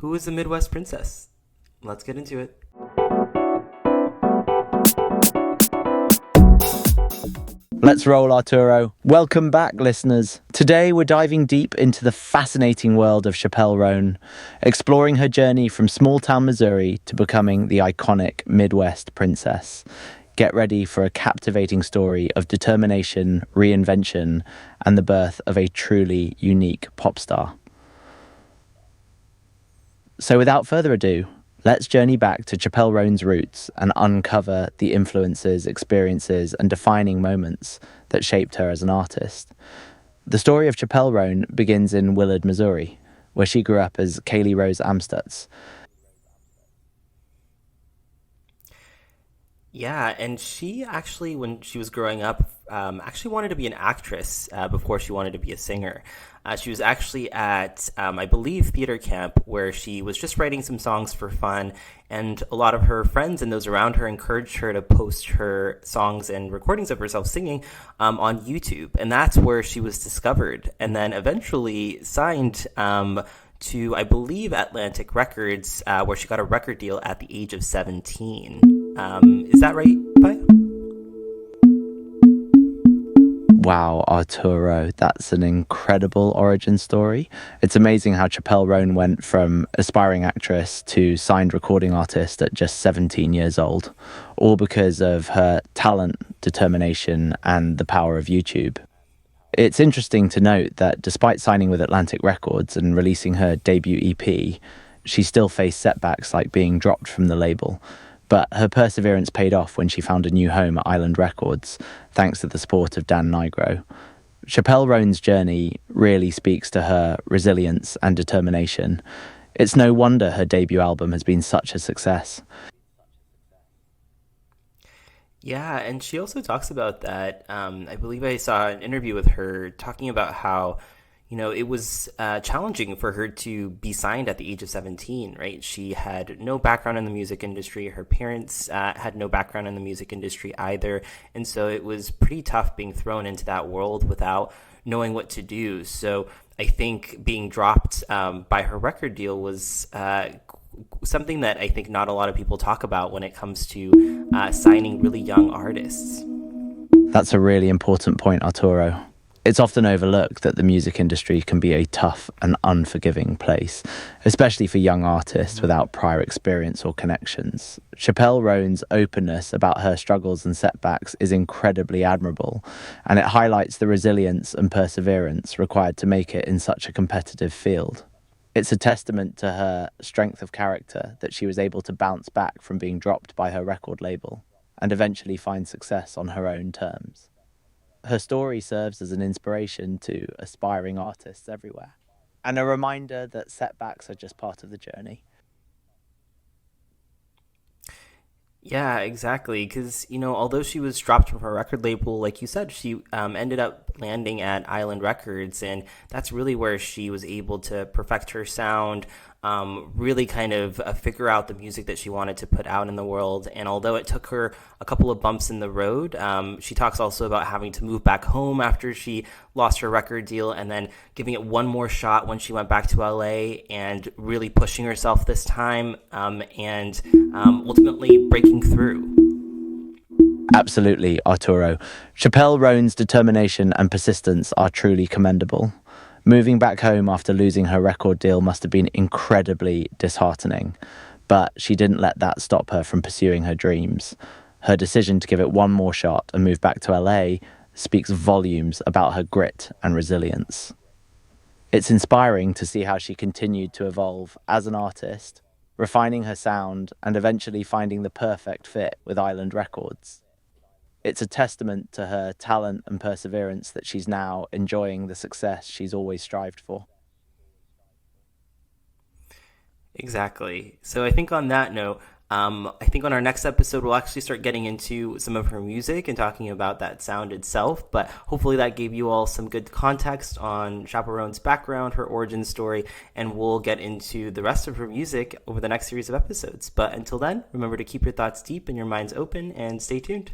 Who is the Midwest Princess? Let's get into it. Let's roll, Arturo. Welcome back, listeners. Today we're diving deep into the fascinating world of Chappell Roan, exploring her journey from small-town Missouri to becoming the iconic Midwest Princess. Get ready for a captivating story of determination, reinvention, and the birth of a truly unique pop star. So without further ado, let's journey back to Chappell Roan's roots and uncover the influences, experiences, and defining moments that shaped her as an artist. The story of Chappell Roan begins in Willard, Missouri, where she grew up as Kaylee Rose Amstutz. Yeah, and she actually, when she was growing up, actually wanted to be an actress before she wanted to be a singer. She was actually at, I believe, theater camp where she was just writing some songs for fun, and a lot of her friends and those around her encouraged her to post her songs and recordings of herself singing on YouTube, and that's where she was discovered, and then eventually signed to, I believe, Atlantic Records, where she got a record deal at the age of 17. Is that right, Pi? Wow, Arturo, that's an incredible origin story. It's amazing how Chappell Roan went from aspiring actress to signed recording artist at just 17 years old, all because of her talent, determination, and the power of YouTube. It's interesting to note that despite signing with Atlantic Records and releasing her debut EP, she still faced setbacks like being dropped from the label. But her perseverance paid off when she found a new home at Island Records, thanks to the support of Dan Nigro. Chappell Roan's journey really speaks to her resilience and determination. It's no wonder her debut album has been such a success. Yeah, and she also talks about that. I believe I saw an interview with her talking about how, it was challenging for her to be signed at the age of 17, right? She had no background in the music industry. Her parents had no background in the music industry either. And so it was pretty tough being thrown into that world without knowing what to do. So I think being dropped by her record deal was something that I think not a lot of people talk about when it comes to signing really young artists. That's a really important point, Arturo. It's often overlooked that the music industry can be a tough and unforgiving place, especially for young artists without prior experience or connections. Chappell Roan's openness about her struggles and setbacks is incredibly admirable, and it highlights the resilience and perseverance required to make it in such a competitive field. It's a testament to her strength of character that she was able to bounce back from being dropped by her record label and eventually find success on her own terms. Her story serves as an inspiration to aspiring artists everywhere, and a reminder that setbacks are just part of the journey. Yeah, exactly. Because, although she was dropped from her record label, like you said, she ended up landing at Island Records, and that's really where she was able to perfect her sound, really kind of figure out the music that she wanted to put out in the world. And although it took her a couple of bumps in the road, she talks also about having to move back home after she lost her record deal and then giving it one more shot when she went back to LA and really pushing herself this time and ultimately breaking through. Absolutely, Arturo. Chappell Roan's determination and persistence are truly commendable. Moving back home after losing her record deal must have been incredibly disheartening, but she didn't let that stop her from pursuing her dreams. Her decision to give it one more shot and move back to LA speaks volumes about her grit and resilience. It's inspiring to see how she continued to evolve as an artist, refining her sound and eventually finding the perfect fit with Island Records. It's a testament to her talent and perseverance that she's now enjoying the success she's always strived for. Exactly. So I think on that note, I think on our next episode, we'll actually start getting into some of her music and talking about that sound itself. But hopefully that gave you all some good context on Chappell Roan's background, her origin story, and we'll get into the rest of her music over the next series of episodes. But until then, remember to keep your thoughts deep and your minds open and stay tuned.